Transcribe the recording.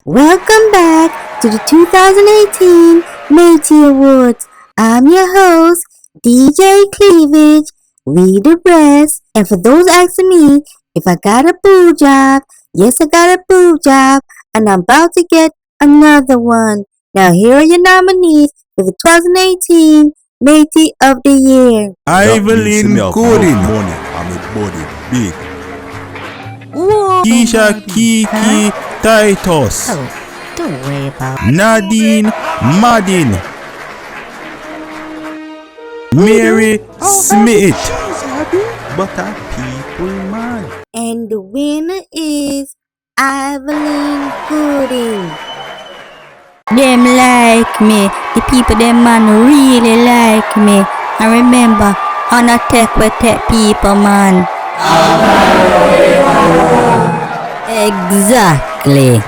Welcome back to the 2018 Métis Awards. I'm your host, DJ Cleavage, we the rest. And for those asking me if I got a boo job, yes, I got a boo job, and I'm about to get another one. Now, here are your nominees for the 2018 Métis of the Year. Evelyn Gooding, I'm a body big. Whoa, Keisha Kiki Titus, don't worry about Nadine Madin, Mary Smith. But a people man. And the winner is Evelyn Gooding. Them like me. The people, them man really like me. And remember, on a tech we tech people, man. Exactly.